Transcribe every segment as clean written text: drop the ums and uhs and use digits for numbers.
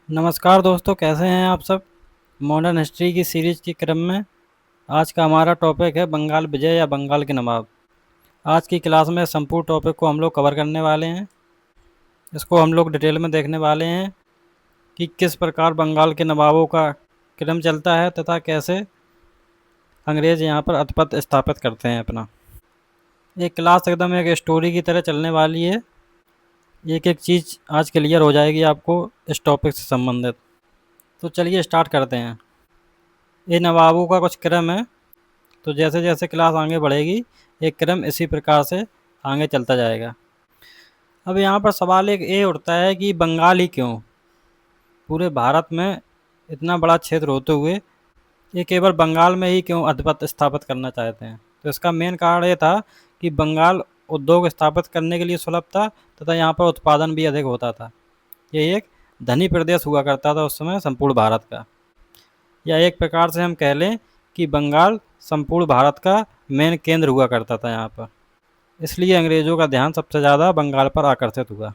नमस्कार दोस्तों, कैसे हैं आप सब। मॉडर्न हिस्ट्री की सीरीज के क्रम में आज का हमारा टॉपिक है बंगाल विजय या बंगाल के नवाब। आज की क्लास में संपूर्ण टॉपिक को हम लोग कवर करने वाले हैं। इसको हम लोग डिटेल में देखने वाले हैं कि किस प्रकार बंगाल के नवाबों का क्रम चलता है तथा कैसे अंग्रेज़ यहाँ पर आधिपत्य स्थापित करते हैं अपना। ये क्लास एकदम एक स्टोरी की तरह चलने वाली है। एक एक चीज़ आज क्लियर हो जाएगी आपको इस टॉपिक से संबंधित। तो चलिए स्टार्ट करते हैं। ये नवाबों का कुछ क्रम है, तो जैसे जैसे क्लास आगे बढ़ेगी एक क्रम इसी प्रकार से आगे चलता जाएगा। अब यहाँ पर सवाल एक ये उठता है कि बंगाल ही क्यों, पूरे भारत में इतना बड़ा क्षेत्र होते हुए ये केवल बंगाल में ही क्यों आधिपत्य स्थापित करना चाहते हैं। तो इसका मेन कारण ये था कि बंगाल उद्योग स्थापित करने के लिए सुलभ था तथा यहाँ पर उत्पादन भी अधिक होता था। ये एक धनी प्रदेश हुआ करता था उस समय संपूर्ण भारत का, या एक प्रकार से हम कह लें कि बंगाल संपूर्ण भारत का मेन केंद्र हुआ करता था यहाँ पर। इसलिए अंग्रेज़ों का ध्यान सबसे ज़्यादा बंगाल पर आकर्षित हुआ।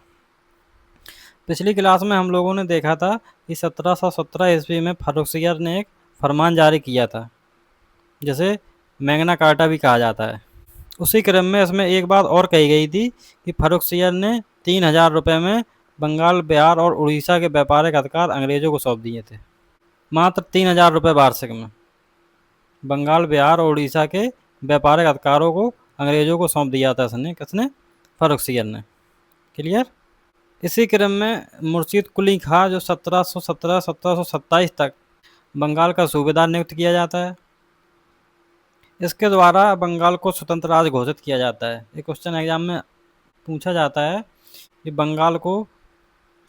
पिछली क्लास में हम लोगों ने देखा था कि 1717 ईस्वी में फारुखसियर ने एक फरमान जारी किया था, जिसे मैग्ना कार्टा भी कहा जाता है। उसी क्रम में इसमें एक बात और कही गई थी कि फारुखसियर ने 3000 रुपये में बंगाल, बिहार और उड़ीसा के व्यापारिक अधिकार अंग्रेज़ों को सौंप दिए थे। मात्र 3000 रुपये वार्षिक में बंगाल, बिहार और उड़ीसा के व्यापारिक अधिकारों को अंग्रेज़ों को सौंप दिया था इसने, किसने, फारुखसियर ने। क्लियर। इसी क्रम में मुर्शीद कुली खां जो 1717-1727 तक बंगाल का सूबेदार नियुक्त किया जाता है। इसके द्वारा बंगाल को स्वतंत्र राज्य घोषित किया जाता है। एक क्वेश्चन एग्जाम में पूछा जाता है कि बंगाल को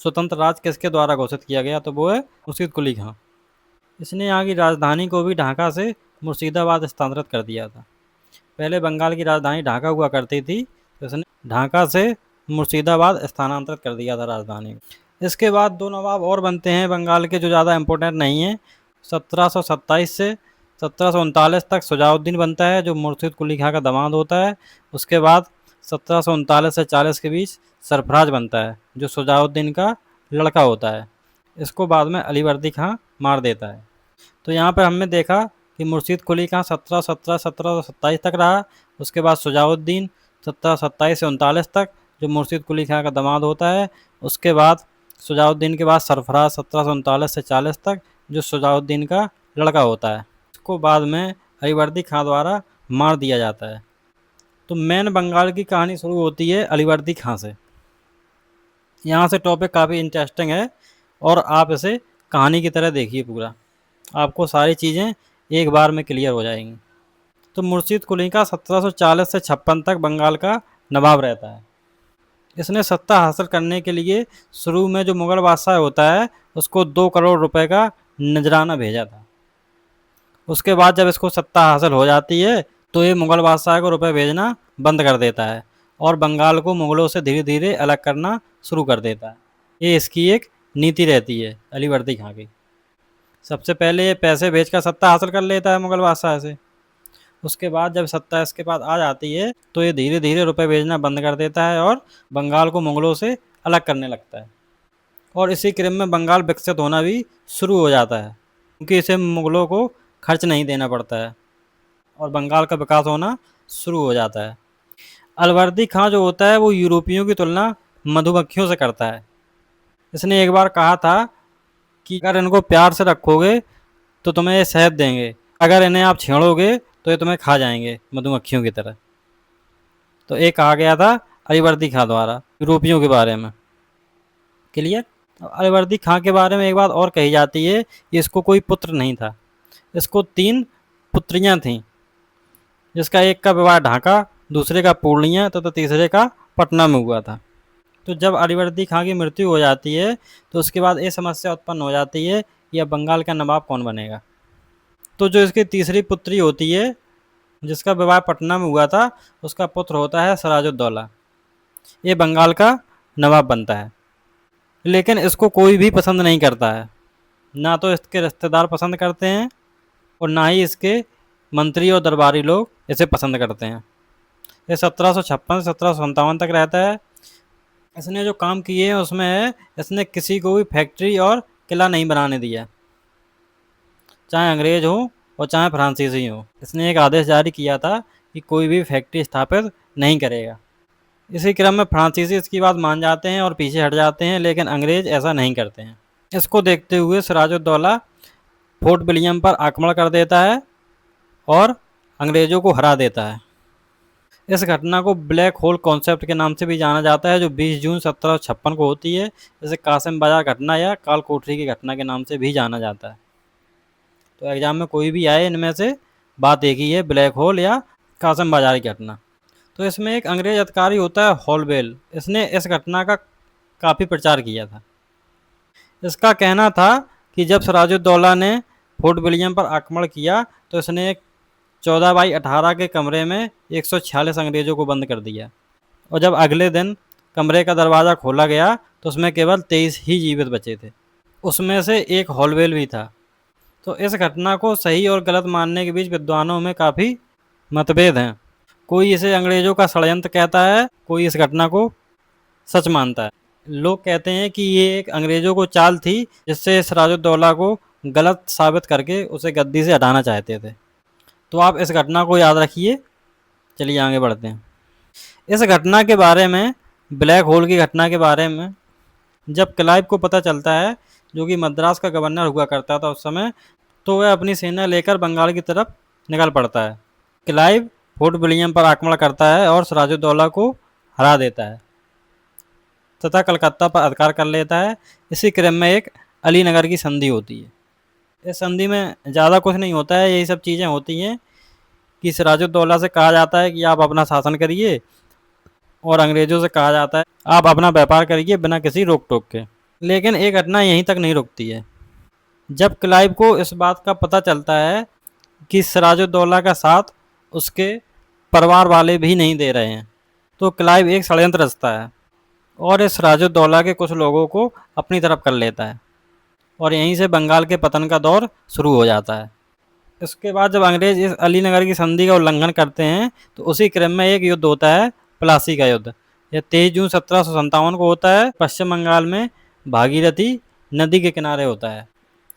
स्वतंत्र राज्य किसके द्वारा घोषित किया गया, तो वो है मुर्शीद कुली खां। इसने यहाँ की राजधानी को भी ढाका से मुर्शिदाबाद स्थानांतरित कर दिया था। पहले बंगाल की राजधानी ढाका हुआ करती थी, तो इसने ढाका से मुर्शिदाबाद स्थानांतरित कर दिया था राजधानी। इसके बाद दो नवाब और बनते हैं बंगाल के जो ज़्यादा इम्पोर्टेंट नहीं है। 1727 से 1739 तक सुजाउद्दीन बनता है जो मुर्शीद कुली खां का दामाद होता है। उसके बाद 1739 से 40 के बीच सरफराज बनता है जो सुजाउद्दीन का लड़का होता है। इसको बाद में अलीवर्दी खां मार देता है। तो यहाँ पर हमने देखा कि मुर्शीद कुली खां 1727 तक रहा। उसके बाद सुजाउद्दीन 1727 से 39 तक जो मुर्शीद कुली खां का दामाद होता है। उसके बाद सुजाउद्दीन के बाद सरफराज 1739 से 40 तक जो सुजाउद्दीन का लड़का होता है। इसको बाद में अलीवर्दी खां द्वारा मार दिया जाता है। तो मेन बंगाल की कहानी शुरू होती है अलीवर्दी खां से। यहाँ से टॉपिक काफ़ी इंटरेस्टिंग है और आप इसे कहानी की तरह देखिए पूरा, आपको सारी चीज़ें एक बार में क्लियर हो जाएंगी। तो मुर्शीद कुली खां 1740 से 56 तक बंगाल का नवाब रहता है। इसने सत्ता हासिल करने के लिए शुरू में जो मुग़ल बादशाह होता है उसको 2 करोड़ रुपए का नजराना भेजा था। उसके बाद जब इसको सत्ता हासिल हो जाती है तो ये मुग़ल बादशाह को रुपए भेजना बंद कर देता है और बंगाल को मुग़लों से धीरे धीरे अलग करना शुरू कर देता है। ये इसकी एक नीति रहती है अलीवर्दी खां की। सबसे पहले ये पैसे भेजकर सत्ता हासिल कर लेता है मुग़ल बादशाह से। उसके बाद जब सत्ता इसके पास आ जाती है तो ये धीरे धीरे रुपए भेजना बंद कर देता है और बंगाल को मुग़लों से अलग करने लगता है। और इसी क्रम में बंगाल विकसित होना भी शुरू हो जाता है क्योंकि इसे मुग़लों को खर्च नहीं देना पड़ता है और बंगाल का विकास होना शुरू हो जाता है। अलीवर्दी खां जो होता है वो यूरोपियों की तुलना मधुमक्खियों से करता है। इसने एक बार कहा था कि अगर इनको प्यार से रखोगे तो तुम्हें ये शहद देंगे, अगर इन्हें आप छेड़ोगे तो ये तुम्हें खा जाएंगे मधुमक्खियों की तरह। तो ये कहा गया था अलीवर्दी खां द्वारा यूरोपियों के बारे में। क्लियर। अलीवर्दी खां के बारे में एक बात और कही जाती है कि इसको कोई पुत्र नहीं था, इसको 3 पुत्रियां थीं, जिसका एक का विवाह ढाका, दूसरे का पूर्णिया तथा तीसरे का पटना में हुआ था। तो जब अलीवर्दी खां की मृत्यु हो जाती है तो उसके बाद ये समस्या उत्पन्न हो जाती है कि अब बंगाल का नवाब कौन बनेगा। तो जो इसकी तीसरी पुत्री होती है जिसका विवाह पटना में हुआ था उसका पुत्र होता है सिराजुद्दौला। ये बंगाल का नवाब बनता है, लेकिन इसको कोई भी पसंद नहीं करता है। ना तो इसके रिश्तेदार पसंद करते हैं और ना ही इसके मंत्री और दरबारी लोग इसे पसंद करते हैं। ये 1756 से 1757 तक रहता है। इसने जो काम किए हैं उसमें है इसने किसी को भी फैक्ट्री और किला नहीं बनाने दिया, चाहे अंग्रेज हो और चाहे फ्रांसीसी हो। इसने एक आदेश जारी किया था कि कोई भी फैक्ट्री स्थापित नहीं करेगा। इसी क्रम में फ्रांसीसी इसकी बात मान जाते हैं और पीछे हट जाते हैं, लेकिन अंग्रेज ऐसा नहीं करते हैं। इसको देखते हुए सिराजुद्दौला फोर्ट विलियम पर आक्रमण कर देता है और अंग्रेजों को हरा देता है। इस घटना को ब्लैक होल कॉन्सेप्ट के नाम से भी जाना जाता है, जो 20 जून 1756 को होती है। इसे कासिम बाजार घटना या काल कोठरी की घटना के नाम से भी जाना जाता है। तो एग्जाम में कोई भी आए, इनमें से बात एक ही है, ब्लैक होल या कासिम बाजार की घटना। तो इसमें एक अंग्रेज अधिकारी होता है हॉलवेल। इसने इस घटना का काफ़ी प्रचार किया था। इसका कहना था कि जब सिराजुद्दौला ने फोर्ट विलियम पर आक्रमण किया तो इसने एक 14x18 के कमरे में 146 अंग्रेजों को बंद कर दिया, और जब अगले दिन कमरे का दरवाज़ा खोला गया तो उसमें केवल 23 ही जीवित बचे थे। उसमें से एक हॉलवेल भी था। तो इस घटना को सही और गलत मानने के बीच विद्वानों में काफ़ी मतभेद हैं। कोई इसे अंग्रेजों का षड्यंत्र कहता है, कोई इस घटना को सच मानता है। लोग कहते हैं कि ये एक अंग्रेजों को चाल थी, जिससे सिराजुद्दौला को गलत साबित करके उसे गद्दी से हटाना चाहते थे। तो आप इस घटना को याद रखिए। चलिए आगे बढ़ते हैं। इस घटना के बारे में, ब्लैक होल की घटना के बारे में, जब क्लाइव को पता चलता है, जो कि मद्रास का गवर्नर हुआ करता था उस समय, तो वह अपनी सेना लेकर बंगाल की तरफ निकल पड़ता है। क्लाइव फोर्ट विलियम पर आक्रमण करता है और सिराजुद्दौला को हरा देता है तथा कलकत्ता पर अधिकार कर लेता है। इसी क्रम में एक अलीनगर की संधि होती है। इस संधि में ज़्यादा कुछ नहीं होता है, यही सब चीज़ें होती हैं कि सिराजुद्दौला से कहा जाता है कि आप अपना शासन करिए, और अंग्रेज़ों से कहा जाता है आप अपना व्यापार करिए बिना किसी रोक टोक के। लेकिन एक घटना यहीं तक नहीं रुकती है। जब क्लाइव को इस बात का पता चलता है कि सिराजुद्दौला का साथ उसके परिवार वाले भी नहीं दे रहे हैं, तो क्लाइव एक षड्यंत्र रचता है और इस सिराजुद्दौला के कुछ लोगों को अपनी तरफ कर लेता है, और यहीं से बंगाल के पतन का दौर शुरू हो जाता है। इसके बाद जब अंग्रेज इस अलीनगर की संधि का उल्लंघन करते हैं, तो उसी क्रम में एक युद्ध होता है, प्लासी का युद्ध। यह 23 जून 1757 को होता है। पश्चिम बंगाल में भागीरथी नदी के किनारे होता है।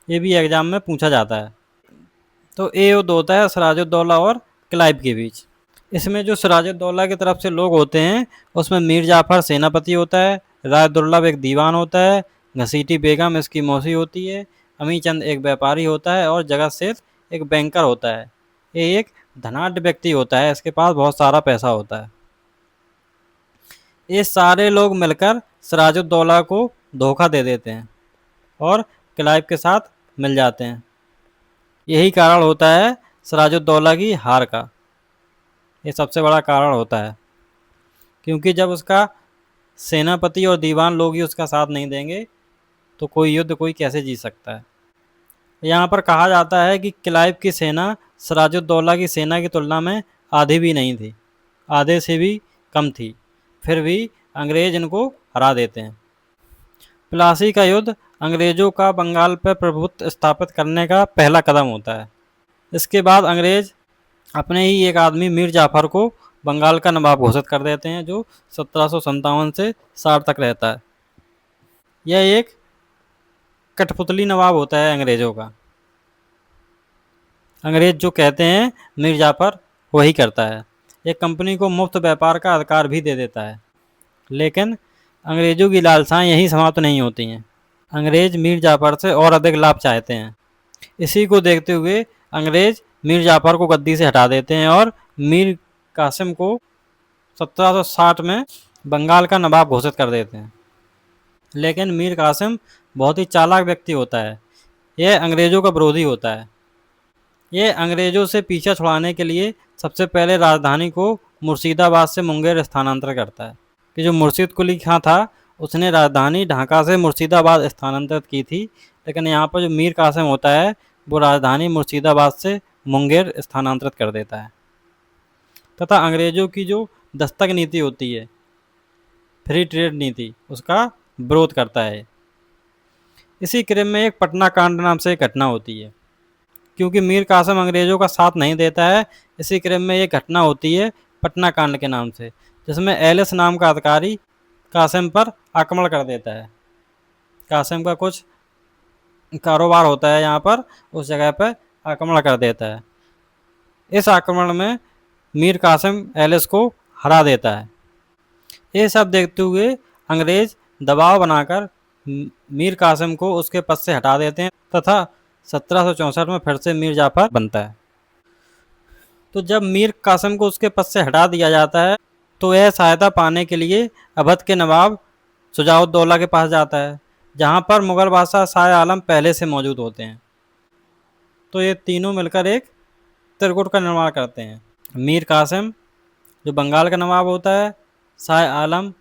ये भी एग्जाम में पूछा जाता है। तो ये युद्ध होता है सिराजुद्दौला और क्लाइव के बीच। इसमें जो सिराजुद्दौला की तरफ से लोग होते हैं, उसमें मीर जाफ़र सेनापति होता है, राय दुर्लभ एक दीवान होता है, घसीटी बेगम इसकी मौसी होती है, अमी चंद एक व्यापारी होता है, और जगत सेठ एक बैंकर होता है। ये एक धनाढ्य व्यक्ति होता है, इसके पास बहुत सारा पैसा होता है। ये सारे लोग मिलकर सिराजुद्दौला को धोखा दे देते हैं और क्लाइव के साथ मिल जाते हैं। यही कारण होता है सिराजुद्दौला की हार का। ये सबसे बड़ा कारण होता है, क्योंकि जब उसका सेनापति और दीवान लोग ही उसका साथ नहीं देंगे, तो कोई युद्ध कोई कैसे जीत सकता है। यहाँ पर कहा जाता है कि क्लाइव की सेना सिराजुद्दौला की सेना की तुलना में आधी भी नहीं थी, आधे से भी कम थी, फिर भी अंग्रेज इनको हरा देते हैं। प्लासी का युद्ध अंग्रेज़ों का बंगाल पर प्रभुत्व स्थापित करने का पहला कदम होता है। इसके बाद अंग्रेज अपने ही एक आदमी मीर जाफ़र को बंगाल का नवाब घोषित कर देते हैं, जो 1757 से 60 तक रहता है। यह एक कठपुतली नवाब होता है अंग्रेज़ों का। अंग्रेज जो कहते हैं मीर जाफ़र वही करता है। एक कंपनी को मुफ्त व्यापार का अधिकार भी दे देता है। लेकिन अंग्रेज़ों की लालसाएं यहीं समाप्त नहीं होती हैं। अंग्रेज मीर जाफ़र से और अधिक लाभ चाहते हैं। इसी को देखते हुए अंग्रेज मीर जाफ़र को गद्दी से हटा देते हैं और मीर कासिम को 1760 में बंगाल का नवाब घोषित कर देते हैं। लेकिन मीर कासिम बहुत ही चालाक व्यक्ति होता है। यह अंग्रेज़ों का विरोधी होता है। यह अंग्रेज़ों से पीछा छुड़ाने के लिए सबसे पहले राजधानी को मुर्शिदाबाद से मुंगेर स्थानांतरित करता है। कि जो मुर्शिद कुली खां था, उसने राजधानी ढाका से मुर्शिदाबाद स्थानांतरित की थी, लेकिन यहाँ पर जो मीर कासिम होता है, वो राजधानी मुर्शिदाबाद से मुंगेर स्थानांतरित कर देता है। तथा अंग्रेज़ों की जो दस्तक नीति होती है, फ्री ट्रेड नीति, उसका विरोध करता है। इसी क्रम में एक पटना कांड नाम से एक घटना होती है। क्योंकि मीर कासिम अंग्रेज़ों का साथ नहीं देता है, इसी क्रम में एक घटना होती है पटना कांड के नाम से, जिसमें एलिस नाम का अधिकारी कासिम पर आक्रमण कर देता है। कासिम का कुछ कारोबार होता है यहाँ पर, उस जगह पर आक्रमण कर देता है। इस आक्रमण में मीर कासिम एलिस को हरा देता है। ये सब देखते हुए अंग्रेज दबाव बनाकर मीर कासिम को उसके पद से हटा देते हैं तथा 1764 में फिर से मीर जाफर बनता है। तो जब मीर कासिम को उसके पद से हटा दिया जाता है तो यह सहायता पाने के लिए अवध के नवाब शुजाउद्दौला के पास जाता है, जहाँ पर मुगल बादशाह शाह आलम पहले से मौजूद होते हैं। तो ये तीनों मिलकर एक त्रिकूट का निर्माण करते हैं। मीर कासिम जो बंगाल का नवाब होता है, शाह आलम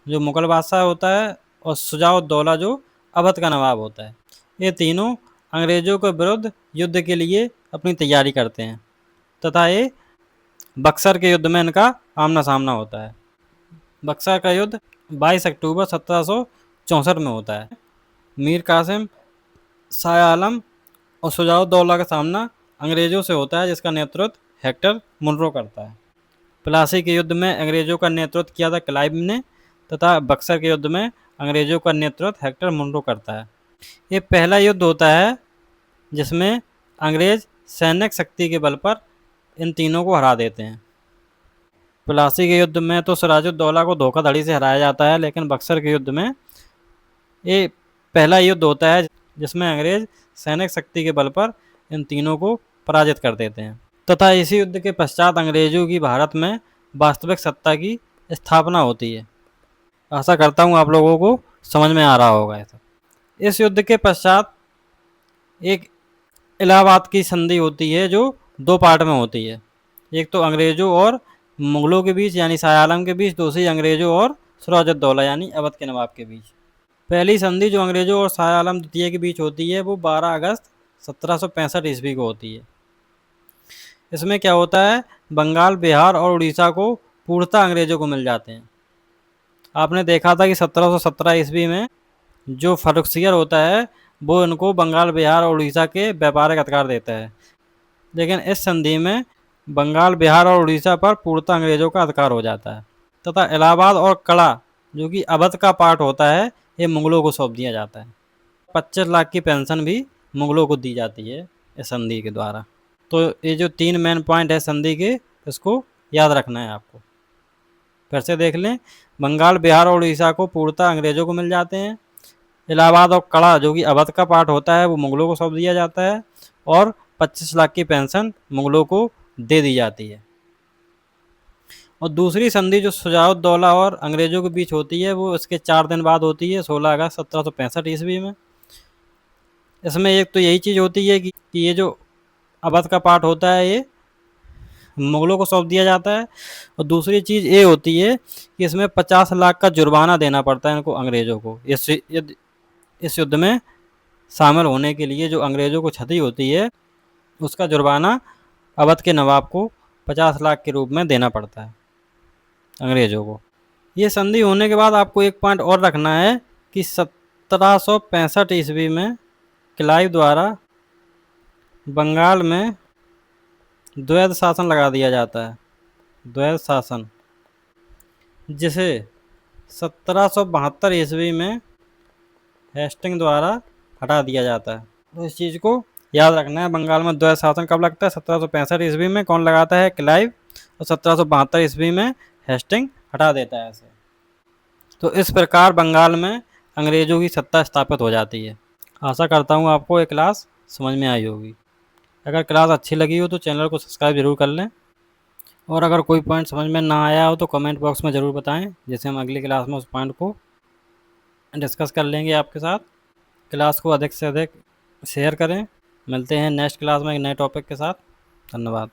जो मुगल बादशाह होता है और शुजाउद्दौला जो अवध का नवाब होता है। ये तीनों अंग्रेज़ों के विरुद्ध युद्ध के लिए अपनी तैयारी करते हैं तथा ये बक्सर के युद्ध में इनका आमना सामना होता है। बक्सर का युद्ध 22 अक्टूबर 1764 में होता है। मीर कासिम, शाह आलम और शुजाउद्दौला का सामना अंग्रेज़ों से होता है, जिसका नेतृत्व हेक्टर मुनरो करता है। प्लासी के युद्ध में अंग्रेज़ों का नेतृत्व किया था क्लाइव ने तथा बक्सर के युद्ध में अंग्रेज़ों का नेतृत्व हेक्टर मुनरो करता है। ये पहला युद्ध होता है जिसमें अंग्रेज़ सैनिक शक्ति के बल पर इन तीनों को हरा देते हैं। प्लासी के युद्ध में तो सिराजुद्दौला को धोखाधड़ी से हराया जाता है, लेकिन बक्सर के युद्ध में ये पहला युद्ध होता है जिसमें अंग्रेज़ सैनिक शक्ति के बल पर इन तीनों को पराजित कर देते हैं तथा इसी युद्ध के पश्चात अंग्रेज़ों की भारत में वास्तविक सत्ता की स्थापना होती है। आशा करता हूँ आप लोगों को समझ में आ रहा होगा ऐसा। इस युद्ध के पश्चात एक इलाहाबाद की संधि होती है जो दो पार्ट में होती है, एक तो अंग्रेज़ों और मुगलों के बीच यानी शाह आलम के बीच, दूसरी अंग्रेज़ों और सिराजुद्दौला यानी अवध के नवाब के बीच। पहली संधि जो अंग्रेज़ों और शाह आलम द्वितीय के बीच होती है वो 12 अगस्त 1765 ईस्वी को होती है। इसमें क्या होता है, बंगाल, बिहार और उड़ीसा को पूर्णतः अंग्रेज़ों को मिल जाते हैं। आपने देखा था कि 1717 ईस्वी में जो फर्रुखसियर होता है वो इनको बंगाल, बिहार और उड़ीसा के व्यापारिक अधिकार देता है, लेकिन इस संधि में बंगाल, बिहार और उड़ीसा पर पूर्णतः अंग्रेज़ों का अधिकार हो जाता है तथा इलाहाबाद और कड़ा जो कि अवध का पार्ट होता है ये मुगलों को सौंप दिया जाता है। 25 लाख की पेंशन भी मुगलों को दी जाती है इस संधि के द्वारा। तो ये जो 3 मेन पॉइंट है संधि के, इसको याद रखना है आपको। फिर से देख लें, बंगाल, बिहार और उड़ीसा को पूर्णतः अंग्रेज़ों को मिल जाते हैं। इलाहाबाद और कड़ा जो कि अवध का पार्ट होता है वो मुगलों को सौंप दिया जाता है और 25 लाख की पेंशन मुगलों को दे दी जाती है। और दूसरी संधि जो शुजाउद्दौला और अंग्रेज़ों के बीच होती है वो इसके 4 दिन बाद होती है, 16 अगस्त 1765 ईस्वी में। इसमें एक तो यही चीज़ होती है कि ये जो अवध का पार्ट होता है ये मुगलों को सौंप दिया जाता है, और दूसरी चीज़ ये होती है कि इसमें 50 लाख का जुर्माना देना पड़ता है इनको, अंग्रेज़ों को। इस युद्ध में शामिल होने के लिए जो अंग्रेज़ों को क्षति होती है उसका जुर्माना अवध के नवाब को 50 लाख के रूप में देना पड़ता है अंग्रेज़ों को। ये संधि होने के बाद आपको एक पॉइंट और रखना है कि 1765 ईस्वी में क्लाइव द्वारा बंगाल में द्वैध शासन लगा दिया जाता है, द्वैध शासन, जिसे 1772 ईस्वी में हेस्टिंग द्वारा हटा दिया जाता है। तो इस चीज़ को याद रखना है, बंगाल में द्वैध शासन कब लगता है, 1765 ईस्वी में कौन लगाता है, क्लाइव, और 1772 ईस्वी में हेस्टिंग हटा देता है इसे। तो इस प्रकार बंगाल में अंग्रेज़ों की सत्ता स्थापित हो जाती है। आशा करता हूँ आपको ये क्लास समझ में आई होगी। अगर क्लास अच्छी लगी हो तो चैनल को सब्सक्राइब ज़रूर कर लें, और अगर कोई पॉइंट समझ में ना आया हो तो कमेंट बॉक्स में ज़रूर बताएं, जिससे हम अगली क्लास में उस पॉइंट को डिस्कस कर लेंगे आपके साथ। क्लास को अधिक से अधिक शेयर करें। मिलते हैं नेक्स्ट क्लास में एक नए टॉपिक के साथ। धन्यवाद।